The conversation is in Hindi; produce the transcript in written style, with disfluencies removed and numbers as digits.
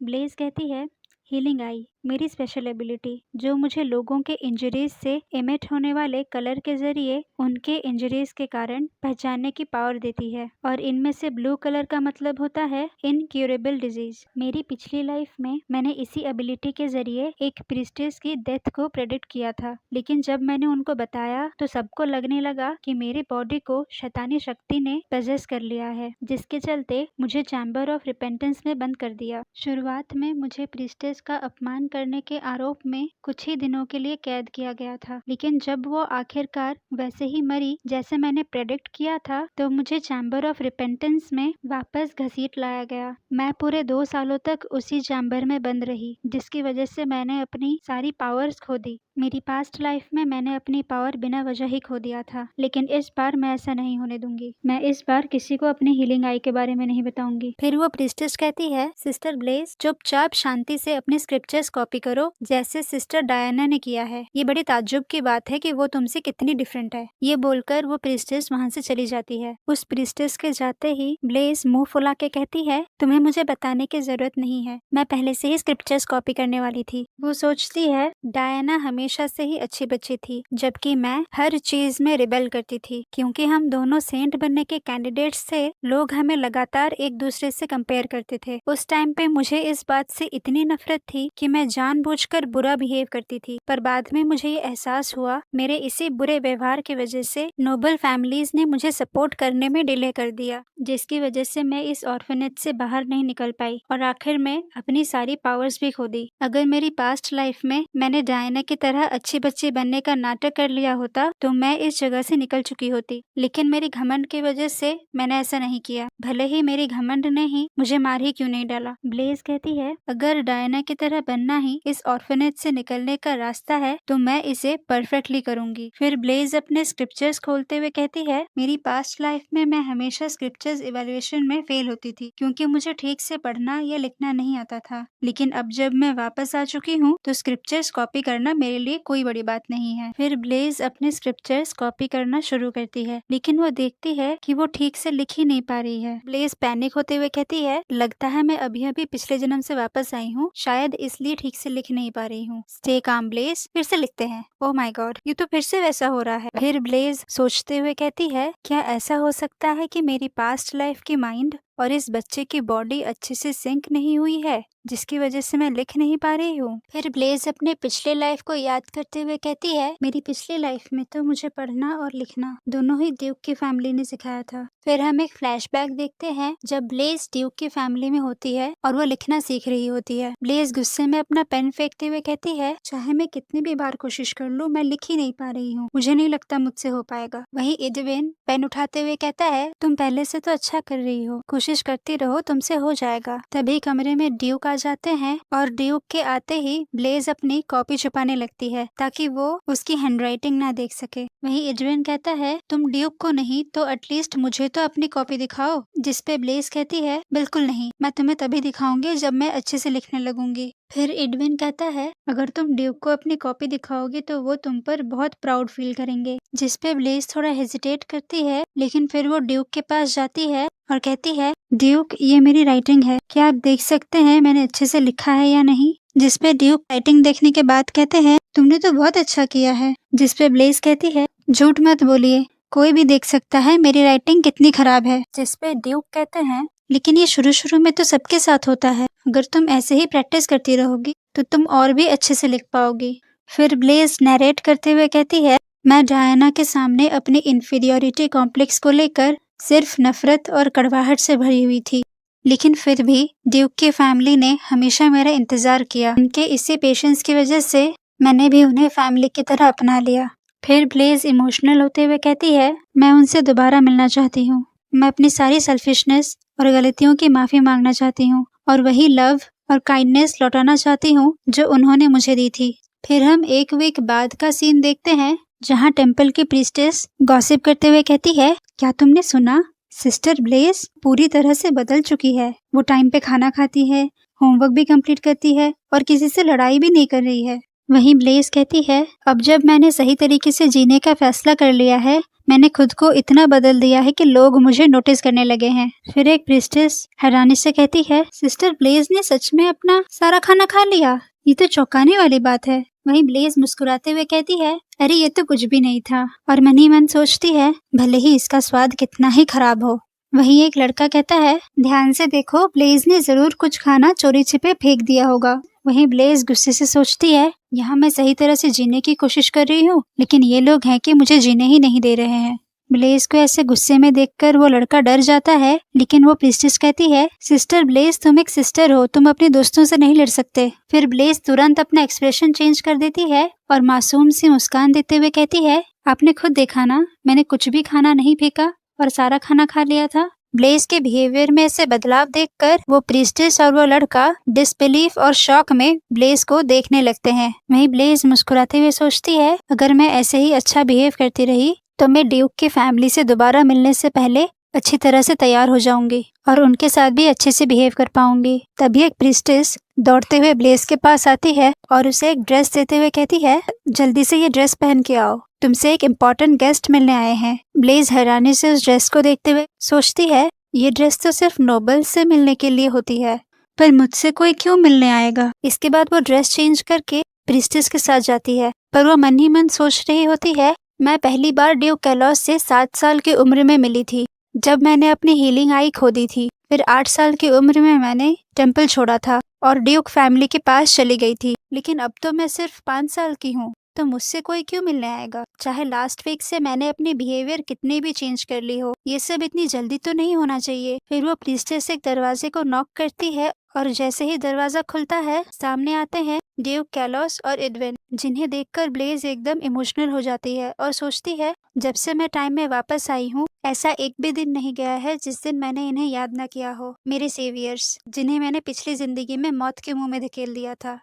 ब्लेज कहती है, हीलिंग आई मेरी स्पेशल एबिलिटी जो मुझे लोगों के इंजरीज से एमिट होने वाले कलर के जरिए उनके इंजरीज के कारण पहचानने की पावर देती है, और इनमें से ब्लू कलर का मतलब होता है इनक्यूरेबल डिजीज। मेरी पिछली लाइफ में मैंने इसी एबिलिटी के जरिए एक प्रीस्टेस की डेथ को प्रेडिक्ट किया था, लेकिन जब मैंने उनको बताया तो सबको लगने लगा कि मेरी बॉडी को शैतानी शक्ति ने पजेस कर लिया है, जिसके चलते मुझे चैम्बर ऑफ रिपेंटेंस में बंद कर दिया। शुरुआत में मुझे प्रीस्टेस का अपमान करने के आरोप में कुछ ही दिनों के लिए कैद किया गया था, लेकिन जब वो आखिरकार वैसे ही मरी जैसे मैंने प्रेडिक्ट किया था तो मुझे चैम्बर ऑफ रिपेंटेंस में वापस घसीट लाया गया। मैं पूरे 2 सालों तक उसी चैम्बर में बंद रही, जिसकी वजह से मैंने अपनी सारी पावर्स खो दी। मेरी पास्ट लाइफ में मैंने अपनी पावर बिना वजह ही खो दिया था, लेकिन इस बार मैं ऐसा नहीं होने दूंगी। मैं इस बार किसी को अपनी हीलिंग आई के बारे में नहीं बताऊंगी। फिर वो प्रीस्टेस कहती है, सिस्टर ब्लेज चुपचाप शांति से अपने स्क्रिप्चर्स कॉपी करो जैसे सिस्टर डायना ने किया है। ये बड़ी ताज्जुब की बात है कि वो तुमसे कितनी डिफरेंट है। ये बोलकर वो प्रीस्टेस वहाँ से चली जाती है। उस प्रीस्टेस के जाते ही ब्लेज मुंह फुला के कहती है, तुम्हें मुझे बताने की जरूरत नहीं है, मैं पहले से ही स्क्रिप्चर्स कॉपी करने वाली थी। वो सोचती है डायना हमेशा से ही अच्छी बच्ची थी, जबकि मैं हर चीज में रिबेल करती थी। क्योंकि हम दोनों सेंट बनने के कैंडिडेट्स थे, लोग हमें लगातार एक दूसरे से कंपेयर करते थे। उस टाइम पे मुझे इस बात से इतनी नफरत थी कि मैं जानबूझकर बुरा बिहेव करती थी, पर बाद में मुझे ये एहसास हुआ मेरे इसी बुरे व्यवहार की वजह से नोबल फैमिलीज ने मुझे सपोर्ट करने में डिले कर दिया, जिसकी वजह से मैं इस ऑर्फनेज से बाहर नहीं निकल पाई और आखिर में अपनी सारी पावर्स भी खो दी। अगर मेरी पास्ट लाइफ में मैंने डायना की तरह अच्छी बच्ची बनने का नाटक कर लिया होता तो मैं इस जगह से निकल चुकी होती, लेकिन मेरी घमंड की वजह से मैंने ऐसा नहीं किया, भले ही मेरी घमंड ने ही मुझे मार ही क्यों नहीं डाला। ब्लेज कहती है, अगर डायना की तरह बनना ही इस ऑर्फनेज से निकलने का रास्ता है तो मैं इसे परफेक्टली करूंगी। फिर ब्लेज अपने स्क्रिप्चर्स खोलते हुए कहती है, मेरी पास्ट लाइफ में मैं हमेशा स्क्रिप्चर्स इवैल्यूएशन में फेल होती थी क्योंकि मुझे ठीक से पढ़ना या लिखना नहीं आता था, लेकिन अब जब मैं वापस आ चुकी हूँ तो स्क्रिप्चर्स कॉपी करना मेरे लिए कोई बड़ी बात नहीं है। फिर ब्लेज अपने स्क्रिप्चर्स कॉपी करना शुरू करती है, लेकिन वो देखती है कि वो ठीक से लिख ही नहीं पा रही है। ब्लेज पैनिक होते हुए कहती है, लगता है मैं अभी अभी पिछले जन्म से वापस आई हूँ, शायद इसलिए ठीक से लिख नहीं पा रही हूँ। स्टे काम ब्लेज, फिर से लिखते हैं। ओह माय गॉड, ये तो फिर से वैसा हो रहा है। फिर ब्लेज सोचते हुए कहती है, क्या ऐसा हो सकता है कि मेरी पास्ट लाइफ की माइंड और इस बच्चे की बॉडी अच्छे से सिंक नहीं हुई है, जिसकी वजह से मैं लिख नहीं पा रही हूँ। फिर ब्लेज अपने पिछले लाइफ को याद करते हुए कहती है, मेरी पिछली लाइफ में तो मुझे पढ़ना और लिखना दोनों ही ड्यूक की फैमिली ने सिखाया था। फिर हम एक फ्लैशबैक देखते हैं जब ब्लेज ड्यूक की फैमिली में होती है और वो लिखना सीख रही होती है। ब्लेज गुस्से में अपना पेन फेंकते हुए कहती है, चाहे मैं कितनी भी बार कोशिश कर लूँ, मैं लिख ही नहीं पा रही हूँ, मुझे नहीं लगता मुझसे हो पाएगा। वहीं एडविन पेन उठाते हुए कहता है, तुम पहले से तो अच्छा कर रही हो, कोशिश करती रहो, तुमसे हो जाएगा। तभी कमरे में ड्यूक आ जाते हैं और ड्यूक के आते ही ब्लेज अपनी कॉपी छुपाने लगती है ताकि वो उसकी हैंडराइटिंग ना देख सके। वहीं एडविन कहता है, तुम ड्यूक को नहीं तो एटलीस्ट मुझे तो अपनी कॉपी दिखाओ, जिसपे ब्लेज कहती है, बिल्कुल नहीं, मैं तुम्हें तभी दिखाऊंगी जब मैं अच्छे से लिखने लगूंगी। फिर एडविन कहता है, अगर तुम ड्यूक को अपनी कॉपी दिखाओगी तो वो तुम पर बहुत प्राउड फील करेंगे, जिसपे ब्लेज थोड़ा हेजिटेट करती है, लेकिन फिर वो ड्यूक के पास जाती है और कहती है, ड्यूक ये मेरी राइटिंग है, क्या आप देख सकते हैं मैंने अच्छे से लिखा है या नहीं। जिसपे ड्यूक राइटिंग देखने के बाद कहते हैं, तुमने तो बहुत अच्छा किया है। जिसपे ब्लेज कहती है, झूठ मत बोलिए, कोई भी देख सकता है मेरी राइटिंग कितनी खराब है। जिसपे ड्यूक कहते हैं, लेकिन ये शुरू शुरू में तो सबके साथ होता है, अगर तुम ऐसे ही प्रैक्टिस करती रहोगी तो तुम और भी अच्छे से लिख पाओगी। फिर ब्लेज नरेट करते हुए कहती है, मैं डायना के सामने अपनी इंफीरियोरिटी कॉम्प्लेक्स को लेकर सिर्फ नफरत और कड़वाहट से भरी हुई थी, लेकिन फिर भी ड्यूक की फैमिली ने हमेशा मेरा इंतजार किया। उनके इसी पेशेंस की वजह से मैंने भी उन्हें फैमिली की तरह अपना लिया। फिर ब्लेज इमोशनल होते हुए कहती है, मैं उनसे दोबारा मिलना चाहती हूँ, मैं अपनी सारी सेल्फिशनेस और गलतियों की माफी मांगना चाहती हूँ और वही लव और काइंडनेस लौटाना चाहती हूँ जो उन्होंने मुझे दी थी। फिर हम एक वीक बाद का सीन देखते हैं जहाँ टेम्पल की प्रीस्टेस गॉसिप करते हुए कहती है, क्या तुमने सुना, सिस्टर ब्लेज पूरी तरह से बदल चुकी है। वो टाइम पे खाना खाती है, होमवर्क भी कंप्लीट करती है और किसी से लड़ाई भी नहीं कर रही है। वहीं ब्लेज कहती है, अब जब मैंने सही तरीके से जीने का फैसला कर लिया है, मैंने खुद को इतना बदल दिया है कि लोग मुझे नोटिस करने लगे हैं। फिर एक प्रीस्टेस हैरानी से कहती है, सिस्टर ब्लेज ने सच में अपना सारा खाना खा लिया? ये तो चौंकाने वाली बात है। वहीं ब्लेज मुस्कुराते हुए कहती है, अरे ये तो कुछ भी नहीं था। और मन ही मन सोचती है, भले ही इसका स्वाद कितना ही खराब हो। वहीं एक लड़का कहता है, ध्यान से देखो, ब्लेज ने जरूर कुछ खाना चोरी छिपे फेंक दिया होगा। वहीं ब्लेज गुस्से से सोचती है, यहाँ मैं सही तरह से जीने की कोशिश कर रही हूँ, लेकिन ये लोग हैं कि मुझे जीने ही नहीं दे रहे हैं। ब्लेज को ऐसे गुस्से में देखकर वो लड़का डर जाता है, लेकिन वो प्रीस्टेस कहती है, सिस्टर ब्लेज, तुम एक सिस्टर हो, तुम अपने दोस्तों से नहीं लड़ सकते। फिर ब्लेज तुरंत अपना एक्सप्रेशन चेंज कर देती है और मासूम सी मुस्कान देते हुए कहती है, आपने खुद देखा ना, मैंने कुछ भी खाना नहीं फेंका और सारा खाना खा लिया था। ब्लेज के बिहेवियर में ऐसे बदलाव देखकर वो प्रीस्टेस और वो लड़का डिसबिलीफ और शॉक में ब्लेज को देखने लगते हैं। वहीं ब्लेज मुस्कुराते हुए सोचती है, अगर मैं ऐसे ही अच्छा बिहेव करती रही तो मैं ड्यूक की फैमिली से दोबारा मिलने से पहले अच्छी तरह से तैयार हो जाऊंगी और उनके साथ भी अच्छे से बिहेव कर पाऊंगी। तभी एक प्रीस्टेस दौड़ते हुए ब्लेज के पास आती है और उसे एक ड्रेस देते हुए कहती है, जल्दी से ये ड्रेस पहन के आओ, तुमसे एक इम्पोर्टेंट गेस्ट मिलने आए हैं। ब्लेज हैरानी से उस ड्रेस को देखते हुए सोचती है, ये ड्रेस तो सिर्फ नोबल से मिलने के लिए होती है, पर मुझसे कोई क्यों मिलने आएगा। इसके बाद वो ड्रेस चेंज करके प्रीस्टेस के साथ जाती है, पर वो मन ही मन सोच रही होती है, मैं पहली बार ड्यूक कैलोस से 7 साल की उम्र में मिली थी, जब मैंने अपनी हीलिंग आई खो दी थी। फिर 8 साल की उम्र में मैंने टेम्पल छोड़ा था और ड्यूक फैमिली के पास चली गई थी, लेकिन अब तो मैं सिर्फ 5 साल की हूँ, तो मुझसे कोई क्यों मिलने आएगा। चाहे लास्ट वीक से मैंने अपनी बिहेवियर कितनी भी चेंज कर ली हो, ये सब इतनी जल्दी तो नहीं होना चाहिए। फिर वो प्रीस्टेस एक दरवाजे को नॉक करती है और जैसे ही दरवाजा खुलता है, सामने आते हैं ड्यूक कैलोस और एडविन, जिन्हें देखकर ब्लेज एकदम इमोशनल हो जाती है और सोचती है, जब से मैं टाइम में वापस आई हूँ, ऐसा एक भी दिन नहीं गया है जिस दिन मैंने इन्हें याद न किया हो, मेरे सेवियर्स, जिन्हें मैंने पिछली जिंदगी में मौत के मुंह में धकेल दिया था।